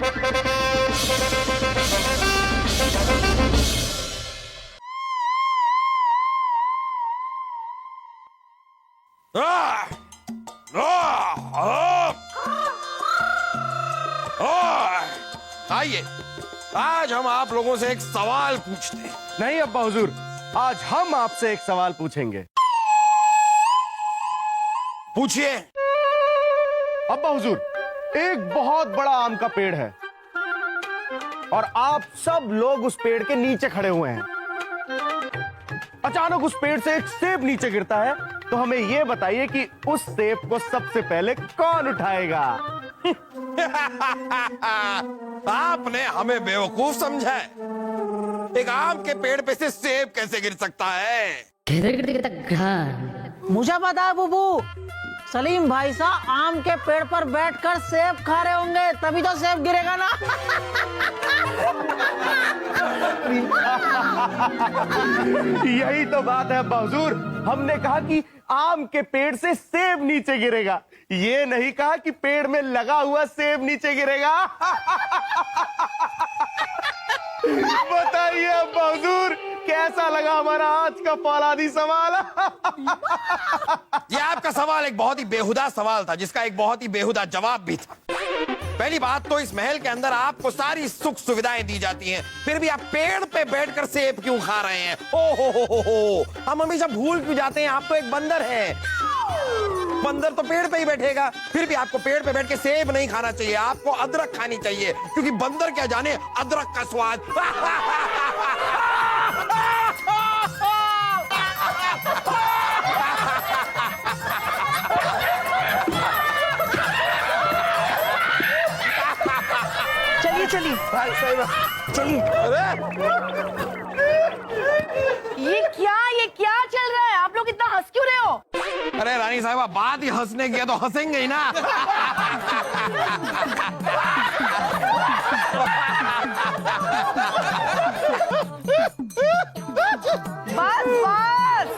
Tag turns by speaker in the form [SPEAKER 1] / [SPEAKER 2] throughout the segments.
[SPEAKER 1] आइए, आज हम आप लोगों से एक सवाल पूछते हैं।
[SPEAKER 2] नहीं अब्बा हुजूर, आज हम आपसे एक सवाल पूछेंगे।
[SPEAKER 1] पूछिए।
[SPEAKER 2] अब्बा हुजूर, एक बहुत बड़ा आम का पेड़ है और आप सब लोग उस पेड़ के नीचे खड़े हुए हैं। अचानक उस पेड़ से एक सेब नीचे गिरता है, तो हमें यह बताइए कि उस सेब को सबसे पहले कौन उठाएगा?
[SPEAKER 1] आपने हमें बेवकूफ समझा है। एक आम के पेड़ पे से सेब कैसे गिर सकता है?
[SPEAKER 3] मुझे पता है बुबू, सलीम भाई साहब आम के पेड़ पर बैठकर सेब खा रहे होंगे, तभी तो सेब गिरेगा ना।
[SPEAKER 2] यही तो बात है अब्बा हुजूर, हमने कहा कि आम के पेड़ से सेब नीचे गिरेगा, ये नहीं कहा कि पेड़ में लगा हुआ सेब नीचे गिरेगा। बताइए अब्बा हुजूर, कैसा लगा हमारा आज का फौलादी सवाल?
[SPEAKER 1] ये आपका सवाल एक बहुत ही बेहुदा सवाल था, जिसका एक बहुत ही बेहुदा जवाब भी था। पहली बात तो इस महल के अंदर आपको सारी सुख सुविधाएं दी जाती हैं, फिर भी आप पेड़ पे बैठकर सेब क्यों खा रहे हैं? ओ हो, हम हमेशा भूल क्यों जाते हैं, आप तो एक बंदर हैं। बंदर तो पेड़ पे ही बैठेगा, फिर भी आपको पेड़ पे बैठ के सेब नहीं खाना चाहिए, आपको अदरक खानी चाहिए, क्योंकि बंदर क्या जाने अदरक का स्वाद।
[SPEAKER 3] चलिए चलिए। ये क्या चल रहा है? आप लोग इतना हंस क्यों रहे हो?
[SPEAKER 1] अरे रानी साहिबा, बात ही हंसने की है तो हंसेंगे ही ना।
[SPEAKER 4] बस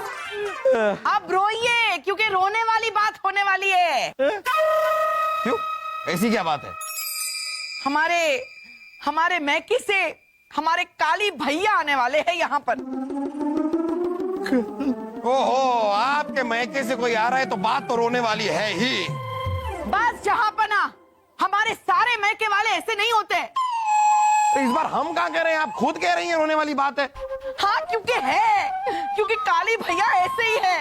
[SPEAKER 4] अब रोइए, क्योंकि रोने वाली बात होने वाली है।
[SPEAKER 1] क्यों? ऐसी क्या बात है?
[SPEAKER 4] हमारे मैके से हमारे काली भैया आने वाले हैं यहाँ पर।
[SPEAKER 1] ओहो, आपके मैके से कोई आ रहा है तो बात तो रोने वाली है ही।
[SPEAKER 4] बस जहाँ पना, हमारे सारे मैके वाले ऐसे नहीं होते।
[SPEAKER 1] तो इस बार हम कहाँ कह रहे हैं, आप खुद कह रही हैं रोने वाली बात है।
[SPEAKER 4] हाँ, क्योंकि काली भैया ऐसे ही है।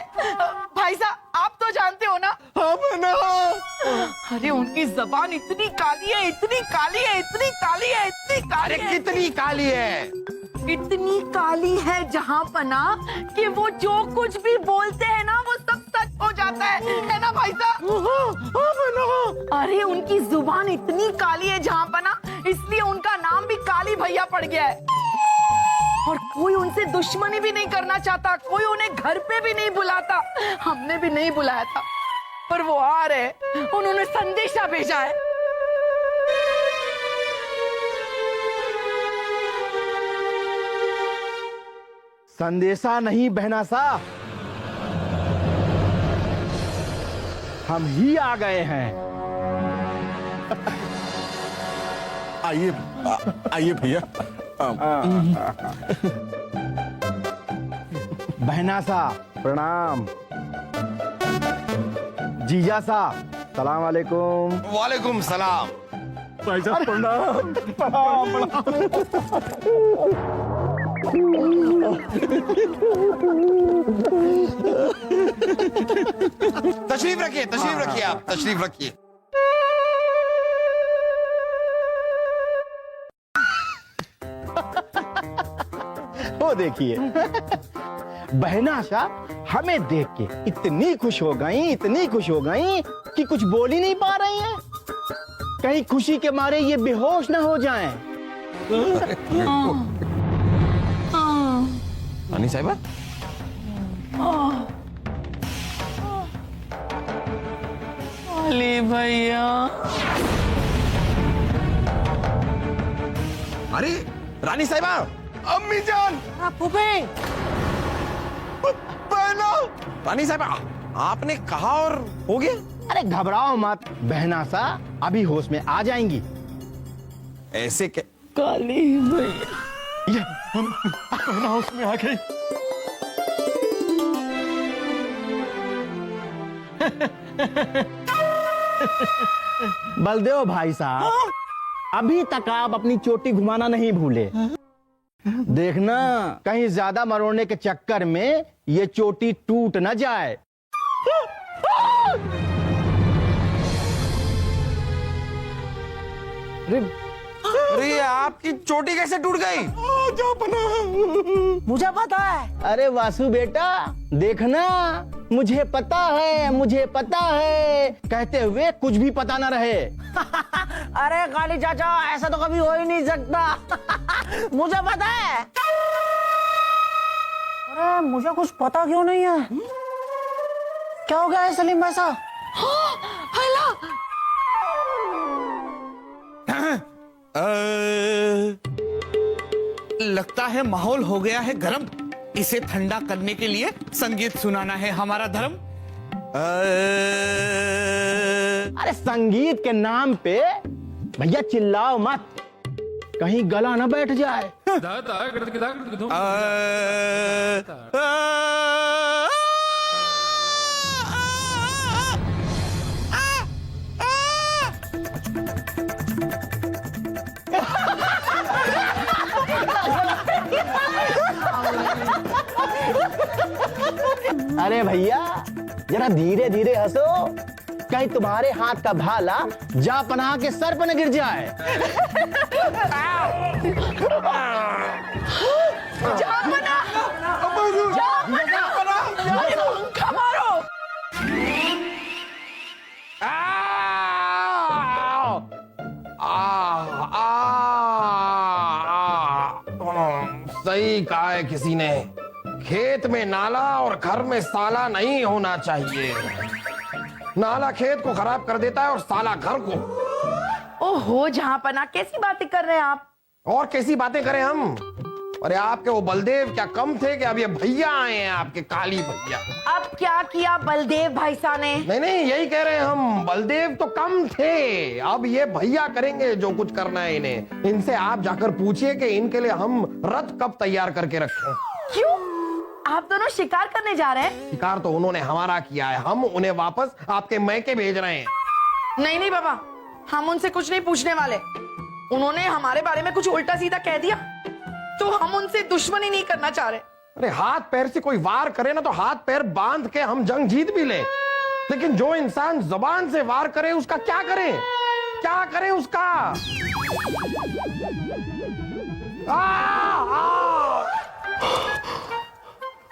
[SPEAKER 4] भाई साहब, आप तो जानते हो ना। अरे उनकी जबान इतनी काली है, इतनी काली है, इतनी काली है, इतनी काली
[SPEAKER 1] अरे
[SPEAKER 4] है।
[SPEAKER 1] कितनी काली है?
[SPEAKER 4] इतनी काली है जहाँ पना कि वो जो कुछ भी बोलते हैं ना, वो सब सच हो जाता है ना भाई साहब? अरे उनकी जुबान इतनी काली है जहाँ पना, इसलिए उनका नाम भी काली भैया पड़ गया है। और कोई उनसे दुश्मनी भी नहीं करना चाहता, कोई उन्हें घर पे भी नहीं बुलाता। हमने भी नहीं बुलाया था, पर वो आ रहे, उन्होंने संदेशा भेजा है।
[SPEAKER 2] संदेशा नहीं बहना सा, हम ही आ गए हैं।
[SPEAKER 5] आइए भैया।
[SPEAKER 2] बहना सा प्रणाम, जीजा सा सलाम वालेकुम।
[SPEAKER 1] वालेकुम सलाम।
[SPEAKER 5] भाई साहब प्रणाम।
[SPEAKER 1] तशरीफ रखिए आप, तशरीफ रखिए।
[SPEAKER 2] वो देखिए, बहना सा हमें देख के इतनी खुश हो गई कि कुछ बोल ही नहीं पा रही हैं। कहीं खुशी के मारे ये बेहोश ना हो जाएं।
[SPEAKER 1] रानी साहिबा,
[SPEAKER 4] काली भैया।
[SPEAKER 1] अरे रानी साहिबा,
[SPEAKER 2] अम्मी जान,
[SPEAKER 1] रानी साहिबा, आपने कहा और हो गया।
[SPEAKER 2] अरे घबराओ मत बहना सा, अभी होश में आ जाएंगी।
[SPEAKER 1] ऐसे क्या?
[SPEAKER 3] काली भैया,
[SPEAKER 5] ये हम हाउस में आ गई।
[SPEAKER 2] बलदेव भाई साहब, अभी तक आप अपनी चोटी घुमाना नहीं भूले। देखना कहीं ज्यादा मरोड़ने के चक्कर में ये चोटी टूट न जाए।
[SPEAKER 1] अरे आपकी चोटी कैसे टूट गई?
[SPEAKER 3] मुझे पता है।
[SPEAKER 2] अरे वासु बेटा, देखना मुझे पता है, मुझे पता है कहते हुए कुछ भी पता न रहे।
[SPEAKER 3] अरे काली चाचा, ऐसा तो कभी हो ही नहीं सकता। मुझे पता है। अरे मुझे कुछ पता क्यों नहीं है? क्या हो गया है सलीम भाई साहब?
[SPEAKER 6] लगता है माहौल हो गया है गरम। इसे ठंडा करने के लिए संगीत सुनाना है हमारा धर्म।
[SPEAKER 2] अरे संगीत के नाम पे भैया चिल्लाओ मत, कहीं गला न बैठ जाए। अरे भैया जरा धीरे धीरे हंसो, कहीं तुम्हारे हाथ का भाला जा पनाह के सर पर न गिर जाए।
[SPEAKER 1] सही कहा है किसी ने, खेत में नाला और घर में साला नहीं होना चाहिए। नाला खेत को खराब कर देता है और साला घर को।
[SPEAKER 4] ओहो जहाँपना, कैसी बातें कर रहे हैं आप?
[SPEAKER 1] और कैसी बातें करें हम? अरे आपके वो बलदेव क्या कम थे कि अब ये भैया आए हैं, आपके काली भैया।
[SPEAKER 4] अब क्या किया बलदेव भाई साहब ने?
[SPEAKER 1] नहीं यही कह रहे हैं हम, बलदेव तो कम थे, अब ये भैया करेंगे जो कुछ करना है इन्हें। इनसे आप जाकर पूछिए कि इनके लिए हम रथ कब तैयार करके रखें।
[SPEAKER 4] क्यों? आप दोनों शिकार करने जा रहे हैं?
[SPEAKER 1] शिकार तो उन्होंने हमारा किया है, हम उन्हें वापस आपके मैके भेज रहे हैं।
[SPEAKER 4] नहीं बाबा, हम उनसे कुछ नहीं पूछने वाले। उन्होंने हमारे बारे में कुछ उल्टा सीधा कह दिया तो हम उनसे दुश्मनी नहीं करना चाह रहे।
[SPEAKER 1] अरे हाथ पैर से कोई वार करे ना तो हाथ पैर बांध के हम जंग जीत भी ले, लेकिन जो इंसान जुबान से वार करे उसका क्या करें? क्या करें उसका?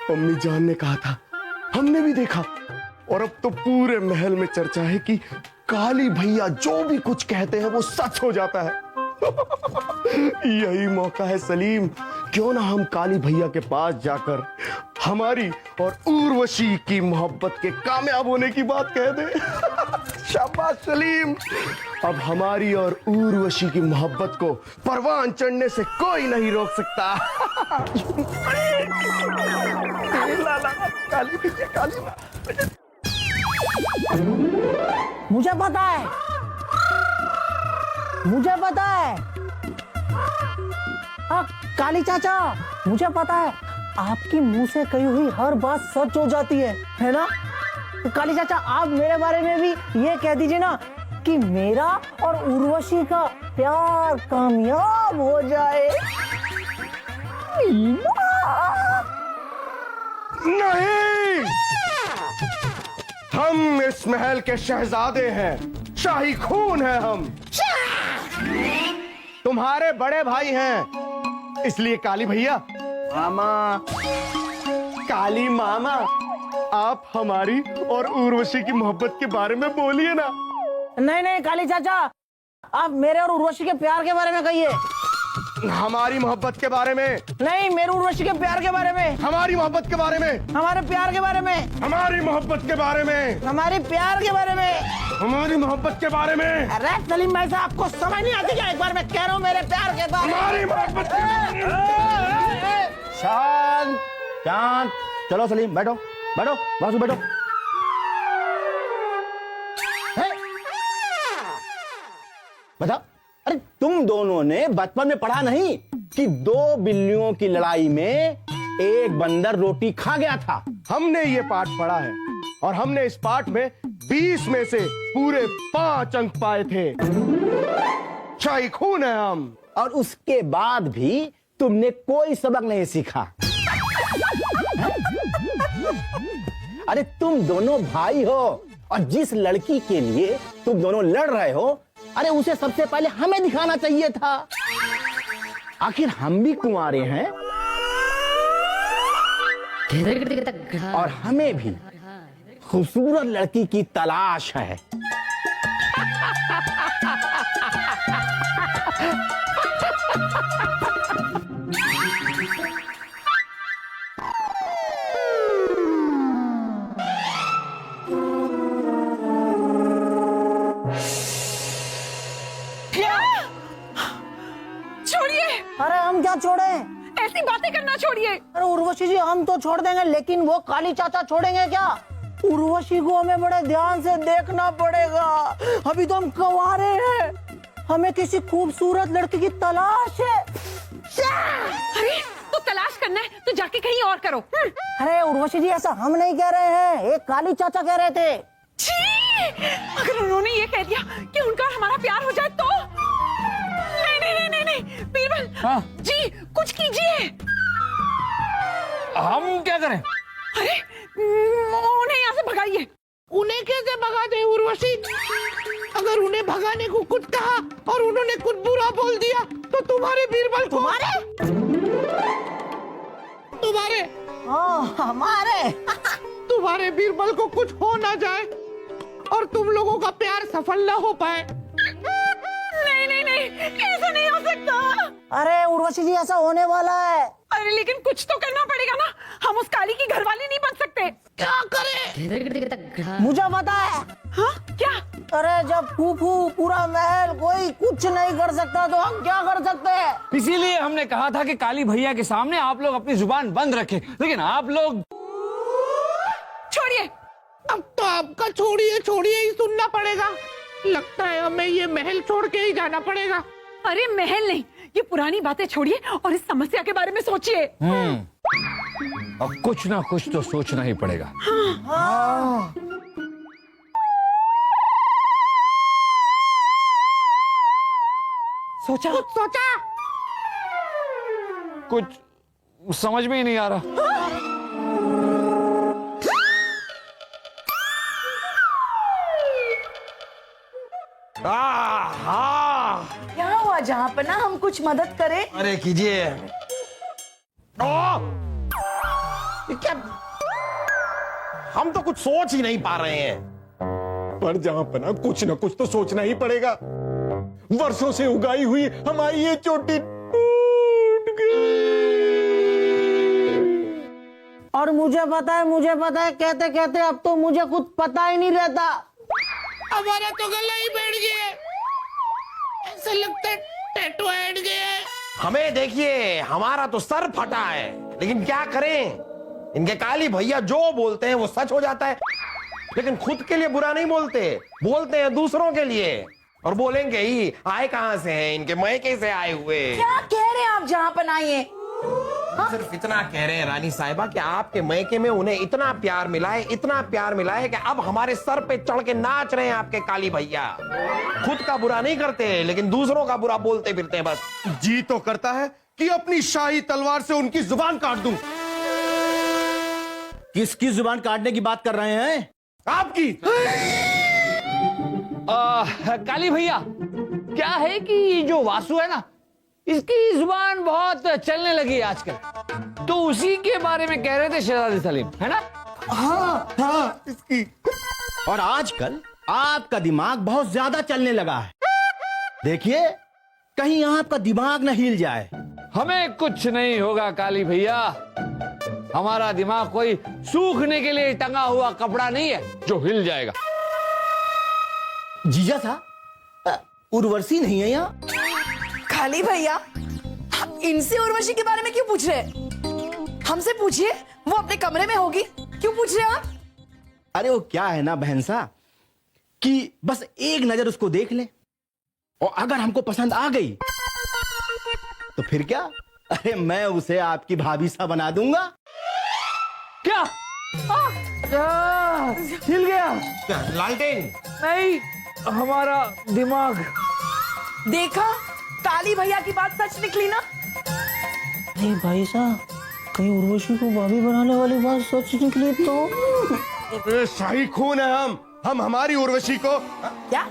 [SPEAKER 5] अम्मी जान ने कहा था, हमने भी देखा, और अब तो पूरे महल में चर्चा है कि काली भैया जो भी कुछ कहते हैं वो सच हो जाता है। यही मौका है सलीम, क्यों ना हम काली भैया के पास जाकर हमारी और उर्वशी की मोहब्बत के कामयाब होने की बात कह दे। शाबाश सलीम, अब हमारी और उर्वशी की मोहब्बत को परवान चढ़ने से कोई नहीं रोक सकता। काली भैया, काली भैया।
[SPEAKER 3] मुझे पता है, मुझे पता है। काली चाचा, मुझे पता है आपकी मुंह से कही हुई हर बात सच हो जाती है ना? तो काली चाचा आप मेरे बारे में भी ये कह दीजिए ना कि मेरा और उर्वशी का प्यार कामयाब हो जाए।
[SPEAKER 5] नहीं, हम इस महल के शहजादे हैं, शाही खून है हम, तुम्हारे बड़े भाई हैं, इसलिए काली भैया, मामा, काली मामा, आप हमारी और उर्वशी की मोहब्बत के बारे में बोलिए ना।
[SPEAKER 3] नहीं काली चाचा, आप मेरे और उर्वशी के प्यार के बारे में कहिए।
[SPEAKER 5] हमारी मोहब्बत के बारे में
[SPEAKER 3] नहीं, मेरे उर्वशी के प्यार के बारे में।
[SPEAKER 5] हमारी मोहब्बत के बारे में।
[SPEAKER 3] हमारे प्यार के बारे में।
[SPEAKER 5] हमारी मोहब्बत के बारे में।
[SPEAKER 3] हमारे प्यार के बारे में।
[SPEAKER 5] हमारी मोहब्बत के बारे में।
[SPEAKER 3] अरे सलीम भाई साहब, आपको समझ नहीं आती क्या? एक बार मैं कह रहा हूँ मेरे प्यार के बारे में।
[SPEAKER 5] हमारी मोहब्बत के बारे में।
[SPEAKER 2] शांत शांत, चलो सलीम बैठो, बैठो वासु बैठो। बता, अरे तुम दोनों ने बचपन में पढ़ा नहीं कि 2 बिल्लियों की लड़ाई में एक बंदर रोटी खा गया था?
[SPEAKER 5] हमने ये पाठ पढ़ा है और हमने इस पाठ में 20 में से पूरे 5 अंक पाए थे। शाही खून है हम।
[SPEAKER 2] और उसके बाद भी तुमने कोई सबक नहीं सीखा। अरे तुम दोनों भाई हो और जिस लड़की के लिए तुम दोनों लड़ रहे हो, अरे उसे सबसे पहले हमें दिखाना चाहिए था। आखिर हम भी कुंवारे हैं और हमें भी खूबसूरत लड़की की तलाश है।
[SPEAKER 4] छोड़िए,
[SPEAKER 3] अरे हम क्या छोड़े?
[SPEAKER 4] ऐसी बातें करना छोड़िए।
[SPEAKER 3] अरे उर्वशी जी, हम तो छोड़ देंगे, लेकिन वो काली चाचा छोड़ेंगे क्या? उर्वशी को हमें बड़े ध्यान से देखना पड़ेगा। अभी तो हम कंवारे हैं, हमें किसी खूबसूरत लड़की की तलाश है।
[SPEAKER 4] अरे तो तलाश करना है तो जाके कहीं और करो।
[SPEAKER 3] अरे उर्वशी जी, ऐसा हम नहीं कह रहे हैं, एक काली चाचा कह रहे थे।
[SPEAKER 4] छी! अगर उन्होंने ये कह दिया कि उनका और हमारा प्यार हो जाए तो? नहीं नहीं नहीं नहीं नहीं, बीरबल जी कुछ कीजिए।
[SPEAKER 7] हम क्या करें?
[SPEAKER 4] अरे उन्हें यहाँ से भगाइए।
[SPEAKER 6] उन्हें कैसे भगा दे उर्वशी? अगर उन्हें भगाने को कुछ कहा और उन्होंने कुछ बुरा बोल दिया तो तुम्हारे बीरबल को
[SPEAKER 3] हमारे
[SPEAKER 6] तुम्हारे बीरबल को कुछ हो ना जाए और तुम लोगों का प्यार सफल ना हो पाए।
[SPEAKER 4] नहीं नहीं नहीं, ऐसा नहीं हो सकता।
[SPEAKER 3] अरे उर्वशी जी, ऐसा होने वाला है।
[SPEAKER 4] अरे लेकिन कुछ तो करना पड़ेगा ना, हम उस काली की घरवाली नहीं बन सकते।
[SPEAKER 6] क्या करें?
[SPEAKER 3] मुझे पता है।
[SPEAKER 4] हाँ क्या?
[SPEAKER 3] अरे जब फूफू पूरा महल कोई कुछ नहीं कर सकता तो हम क्या कर सकते हैं?
[SPEAKER 7] इसीलिए हमने कहा था कि काली भैया के सामने आप लोग अपनी जुबान बंद रखें, लेकिन आप लोग
[SPEAKER 4] छोड़िए।
[SPEAKER 6] अब तो आपका छोड़िए छोड़िए ही सुनना पड़ेगा। लगता है हमें ये महल छोड़ के ही जाना पड़ेगा।
[SPEAKER 4] अरे महल नहीं, ये पुरानी बातें छोड़िए और इस समस्या के बारे में सोचिए।
[SPEAKER 7] अब कुछ ना कुछ तो सोचना ही पड़ेगा।
[SPEAKER 4] सोचा?
[SPEAKER 7] कुछ समझ में ही नहीं आ रहा।
[SPEAKER 4] क्या हुआ जहाँ पर ना हम कुछ मदद करें?
[SPEAKER 1] अरे कीजिए। ये क्या, हम तो कुछ सोच ही नहीं पा रहे हैं।
[SPEAKER 5] पर जहां पना कुछ न कुछ तो सोचना ही पड़ेगा। वर्षों से उगाई हुई हमारी ये चोटी टूट गई।
[SPEAKER 3] और मुझे पता है, कहते कहते अब तो मुझे कुछ पता ही नहीं रहता।
[SPEAKER 6] हमारा तो गला ही बैठ गया है। ऐसा लगता है टैटू ऐड गया है।
[SPEAKER 1] हमें देखिए, हमारा तो सर फटा है, लेकिन क्या करें? इनके काली भैया जो बोलते हैं वो सच हो जाता है। लेकिन खुद के लिए बुरा नहीं बोलते, बोलते हैं दूसरों के लिए। और बोलेंगे ही, आए कहां से हैं? इनके मैके से आए हुए।
[SPEAKER 4] क्या कह रहे हैं आप जहाँ पर आइए?
[SPEAKER 1] सिर्फ इतना कह रहे हैं रानी साहिबा कि आपके मैके में उन्हें इतना प्यार मिला है, इतना प्यार मिला है कि अब हमारे सर पे चढ़ के नाच रहे हैं आपके काली भैया। खुद का बुरा नहीं करते, लेकिन दूसरों का बुरा बोलते फिरते हैं बस।
[SPEAKER 5] जी तो करता है कि अपनी शाही तलवार से उनकी जुबान काट दूं।
[SPEAKER 2] किसकी जुबान काटने की बात कर रहे हैं?
[SPEAKER 5] आपकी।
[SPEAKER 7] काली भैया, क्या है कि जो वासु है ना, इसकी जुबान बहुत चलने लगी है आजकल, तो उसी के बारे में कह रहे थे शहजादी सलीम, है ना?
[SPEAKER 5] हाँ इसकी।
[SPEAKER 2] और आजकल आपका दिमाग बहुत ज्यादा चलने लगा है। देखिए, कहीं आपका दिमाग न हिल जाए।
[SPEAKER 7] हमें कुछ नहीं होगा काली भैया, हमारा दिमाग कोई सूखने के लिए टंगा हुआ कपड़ा नहीं है जो हिल जाएगा।
[SPEAKER 2] जीजा साहब, उर्वशी नहीं है यहाँ?
[SPEAKER 4] काली भैया, आप इनसे उर्वशी के बारे में क्यों पूछ रहे हैं? हमसे पूछिए, वो अपने कमरे में होगी। क्यों पूछ रहे हैं आप?
[SPEAKER 2] अरे वो क्या है ना बहन सा, कि बस एक नजर उसको देख ले, और अगर हमको पसंद आ गई तो फिर क्या, अरे मैं उसे आपकी भाभी सा बना दूंगा।
[SPEAKER 7] क्या? हिल गया।
[SPEAKER 1] लालटेन।
[SPEAKER 7] नहीं, हमारा दिमाग।
[SPEAKER 4] देखा, काली भैया की बात सच निकली ना।
[SPEAKER 3] अरे भाई साहब, कहीं उर्वशी को भाभी बनाने वाली बात सच निकली तो?
[SPEAKER 5] अरे शाही खून है हम हमारी उर्वशी को
[SPEAKER 4] क्या?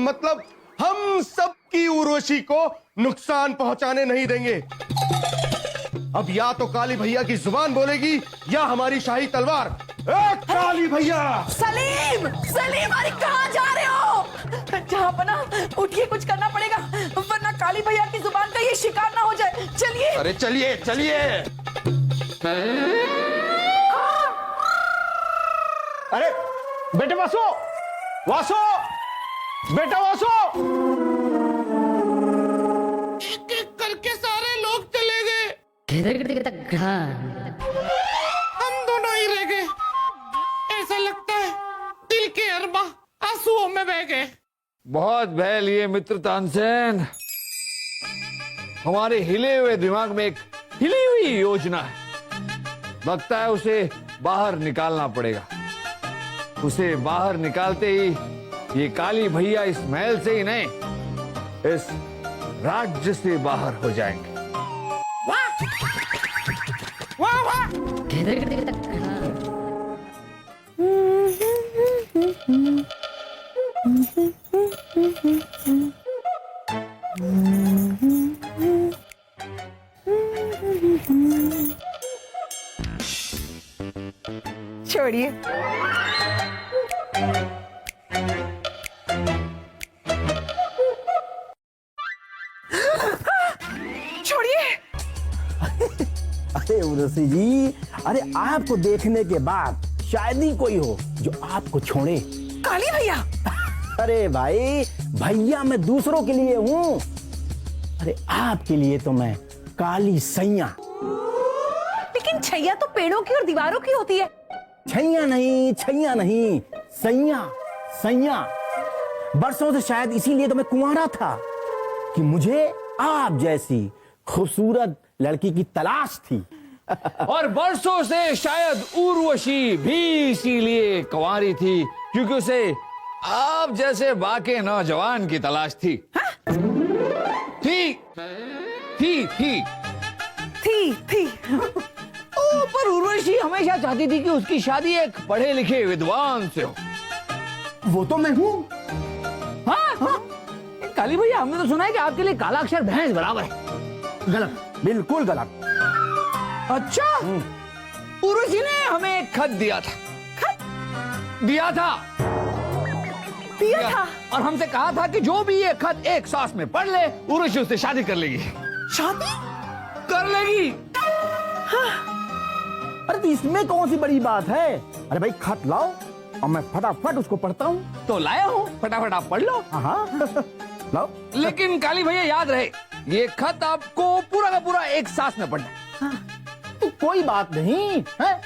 [SPEAKER 5] मतलब हम सबकी उर्वशी को नुकसान पहुंचाने नहीं देंगे। अब या तो काली भैया की जुबान बोलेगी या हमारी शाही तलवार। काली भैया!
[SPEAKER 4] सलीम, सलीम, अरे कहाँ जा रहे हो? जहाँ पना, उठिए, कुछ करना पड़ेगा वरना काली भैया की जुबान का ये शिकार ना हो जाए। चलिए।
[SPEAKER 1] अरे चलिए चलिए।
[SPEAKER 2] अरे बेटे वासो, वासो, बेटा वासो।
[SPEAKER 6] एक एक करके सारे लोग चले गए, हम दोनों ही रह गए। ऐसा लगता है दिल के अरबा आंसुओं में बह गए।
[SPEAKER 7] बहुत भय लिए मित्र तानसेन। हमारे हिले हुए दिमाग में एक हिली हुई योजना है। लगता है उसे बाहर निकालना पड़ेगा। उसे बाहर निकालते ही ये काली भैया इस महल से ही नहीं, इस राज्य से बाहर हो जाएंगे।
[SPEAKER 6] वाह वाह,
[SPEAKER 4] छोड़िए। छोड़िए।
[SPEAKER 2] अरे उर्वशी जी, अरे आपको देखने के बाद शायद ही कोई हो जो आपको छोड़े।
[SPEAKER 4] काली भैया।
[SPEAKER 2] अरे भाई, भैया मैं दूसरों के लिए हूँ, अरे आपके लिए तो मैं काली सैया।
[SPEAKER 4] लेकिन छैया तो पेड़ों की और दीवारों की होती है।
[SPEAKER 2] छैया नहीं, सैया, सैया। बरसों से शायद इसीलिए तो मैं कुंवारा था कि मुझे आप जैसी खूबसूरत लड़की की तलाश थी।
[SPEAKER 7] और बरसों से शायद उर्वशी भी इसीलिए कुंवारी थी क्योंकि उसे आप जैसे बाके नौजवान की तलाश थी। थी। पर उर्वशी हमेशा चाहती थी कि उसकी शादी एक पढ़े लिखे विद्वान से हो।
[SPEAKER 2] वो तो मैं हूँ।
[SPEAKER 7] हाँ? काली भैया, हमने तो सुना है कि आपके लिए काला अक्षर भैंस बराबर है।
[SPEAKER 2] गलत, बिल्कुल गलत।
[SPEAKER 7] अच्छा, उर्वशी ने हमें एक खत दिया था। दिया था और हमसे कहा था कि जो भी ये खत एक सांस में पढ़ ले, उर्वशी उससे शादी कर लेगी।
[SPEAKER 4] शादी
[SPEAKER 7] कर लेगी।
[SPEAKER 2] अरे तो इसमें कौन सी बड़ी बात है? अरे भाई खत लाओ और मैं फटाफट उसको पढ़ता हूँ।
[SPEAKER 7] तो लाया हूँ, फटाफट आप पढ़ लो।
[SPEAKER 2] हाँ लाओ।
[SPEAKER 7] लेकिन काली भैया याद रहे, ये खत आपको पूरा का पूरा एक सांस में पढ़ना है।
[SPEAKER 2] तो कोई बात नहीं है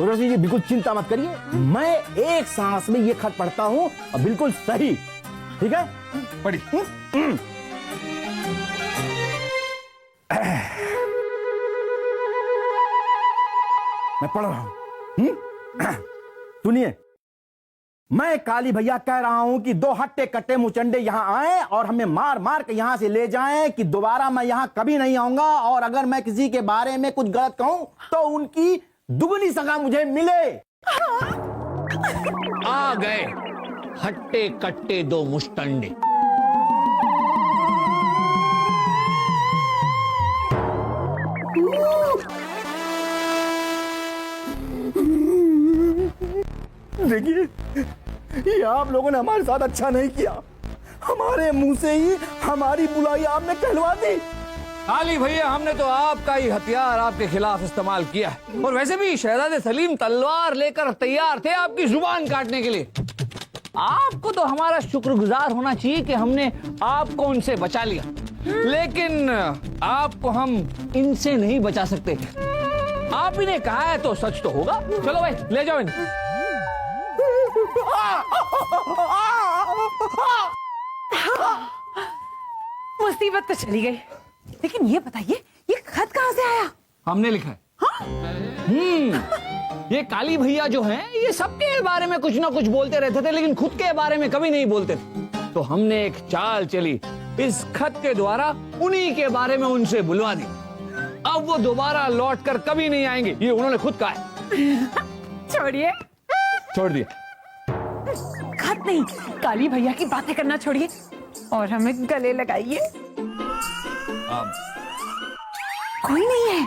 [SPEAKER 2] उर्वशी जी, बिल्कुल चिंता मत करिए, मैं एक सांस में ये खत पढ़ता हूँ और बिल्कुल सही। ठीक है,
[SPEAKER 7] पढ़ी।
[SPEAKER 2] मैं पढ़ रहा हूं। सुनिए, मैं काली भैया कह रहा हूं कि दो हट्टे कट्टे मुचंडे यहां आए और हमें मार मार के यहां से ले जाएं कि दोबारा मैं यहां कभी नहीं आऊंगा, और अगर मैं किसी के बारे में कुछ गलत कहूं तो उनकी दुगनी सजा मुझे मिले।
[SPEAKER 7] आ गए हट्टे कट्टे दो मुस्टंडे।
[SPEAKER 2] देखिए, ये आप लोगों ने हमारे साथ अच्छा नहीं किया। हमारे मुंह से ही हमारी बुराई आपने कहलवा दी।
[SPEAKER 7] काली भैया, हमने तो आपका ही हथियार आपके खिलाफ इस्तेमाल किया है। और वैसे भी शहजादे सलीम तलवार लेकर तैयार थे आपकी जुबान काटने के लिए। आपको तो हमारा शुक्रगुजार होना चाहिए कि हमने आपको उनसे बचा लिया, लेकिन आपको हम इनसे नहीं बचा सकते। आप ही ने कहा है तो सच तो होगा। चलो भाई, ले जाओ इन्हें।
[SPEAKER 4] मुसीबत तो चली गई, लेकिन ये बताइए ये खत कहाँ से आया?
[SPEAKER 7] हमने लिखा है। ये काली भैया जो हैं, ये सबके बारे में कुछ ना कुछ बोलते रहते थे, लेकिन खुद के बारे में कभी नहीं बोलते थे। तो हमने एक चाल चली, इस खत के द्वारा उन्हीं के बारे में उनसे बुलवा दी। अब वो दोबारा लौट कर कभी नहीं आएंगे, ये उन्होंने खुद कहा है।
[SPEAKER 4] छोड़िए,
[SPEAKER 7] छोड़ दिया।
[SPEAKER 4] खत नहीं, काली भैया की बातें करना छोड़िए और हमें गले लगाइए।
[SPEAKER 7] अब
[SPEAKER 4] कोई नहीं है।